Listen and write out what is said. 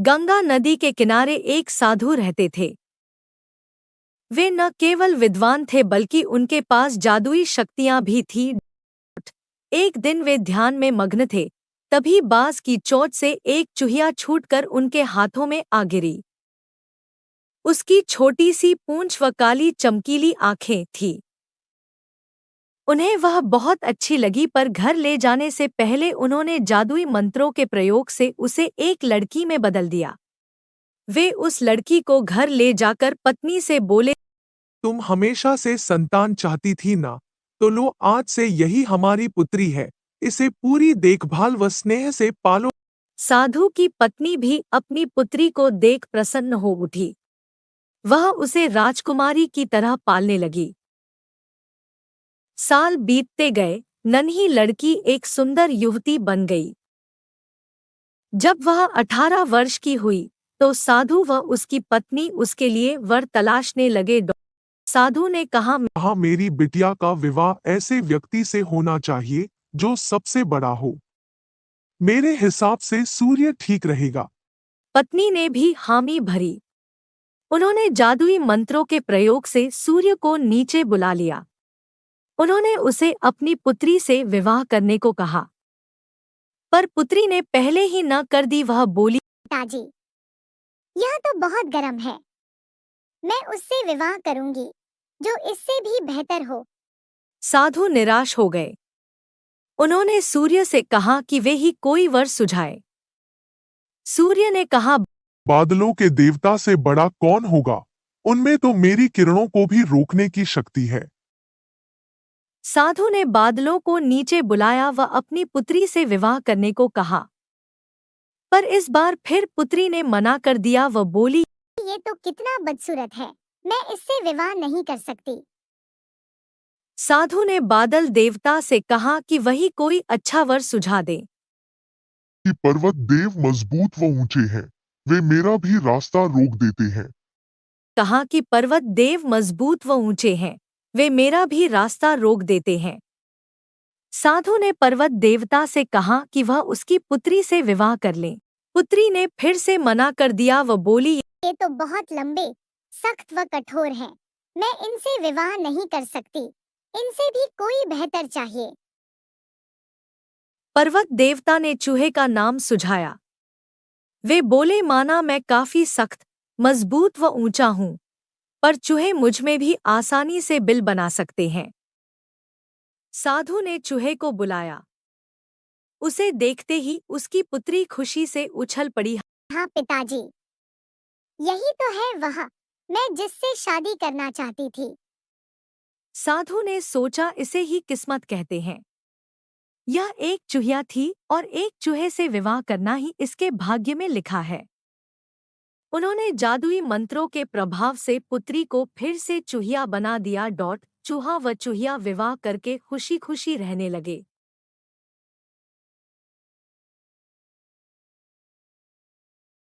गंगा नदी के किनारे एक साधु रहते थे। वे न केवल विद्वान थे बल्कि उनके पास जादुई शक्तियां भी थीं। एक दिन वे ध्यान में मग्न थे, तभी बांस की चोंच से एक चूहिया छूटकर उनके हाथों में आ गिरी। उसकी छोटी सी पूंछ व काली चमकीली आंखें थीं। उन्हें वह बहुत अच्छी लगी, पर घर ले जाने से पहले उन्होंने जादुई मंत्रों के प्रयोग से उसे एक लड़की में बदल दिया। वे उस लड़की को घर ले जाकर पत्नी से बोले, तुम हमेशा से संतान चाहती थी ना, तो लो आज से यही हमारी पुत्री है। इसे पूरी देखभाल व स्नेह से पालो। साधु की पत्नी भी अपनी पुत्री को देख प्रसन्न हो उठी। वह उसे राजकुमारी की तरह पालने लगी। साल बीतते गए, नन्ही लड़की एक सुंदर युवती बन गई। जब वह 18 वर्ष की हुई, तो साधु व उसकी पत्नी उसके लिए वर तलाशने लगे। साधु ने कहा, हाँ, मेरी बिटिया का विवाह ऐसे व्यक्ति से होना चाहिए जो सबसे बड़ा हो। मेरे हिसाब से सूर्य ठीक रहेगा। पत्नी ने भी हामी भरी। उन्होंने जादुई मंत्रों के प्रयोग से सूर्य को नीचे बुला लिया। उन्होंने उसे अपनी पुत्री से विवाह करने को कहा, पर पुत्री ने पहले ही न कर दी। वह बोली, पिताजी, यह तो बहुत गर्म है। मैं उससे विवाह करूंगी जो इससे भी बेहतर हो। साधु निराश हो गए। उन्होंने सूर्य से कहा कि वे ही कोई वर सुझाए। सूर्य ने कहा, बादलों के देवता से बड़ा कौन होगा? उनमें तो मेरी किरणों को भी रोकने की शक्ति है। साधु ने बादलों को नीचे बुलाया व अपनी पुत्री से विवाह करने को कहा, पर इस बार फिर पुत्री ने मना कर दिया। वह बोली, ये तो कितना बदसूरत है, मैं इससे विवाह नहीं कर सकती। साधु ने बादल देवता से कहा कि वही कोई अच्छा वर सुझा दे। कि पर्वत देव मजबूत व ऊंचे हैं, वे मेरा भी रास्ता रोक देते हैं। कहा कि पर्वत देव मजबूत व ऊंचे हैं, वे मेरा भी रास्ता रोक देते हैं। साधु ने पर्वत देवता से कहा कि वह उसकी पुत्री से विवाह कर ले। पुत्री ने फिर से मना कर दिया। वह बोली, ये तो बहुत लंबे, सख्त व कठोर हैं। मैं इनसे विवाह नहीं कर सकती। इनसे भी कोई बेहतर चाहिए। पर्वत देवता ने चूहे का नाम सुझाया। वे बोले, माना मैं काफी सख्त, मजबूत व ऊंचा हूं, पर चूहे मुझ में भी आसानी से बिल बना सकते हैं। साधु ने चूहे को बुलाया। उसे देखते ही उसकी पुत्री खुशी से उछल पड़ी। हाँ पिताजी, यही तो है वह मैं जिससे शादी करना चाहती थी। साधु ने सोचा, इसे ही किस्मत कहते हैं। यह एक चूहिया थी और एक चूहे से विवाह करना ही इसके भाग्य में लिखा है। उन्होंने जादुई मंत्रों के प्रभाव से पुत्री को फिर से चूहिया बना दिया। चूहा व चूहिया विवाह करके खुशी खुशी रहने लगे।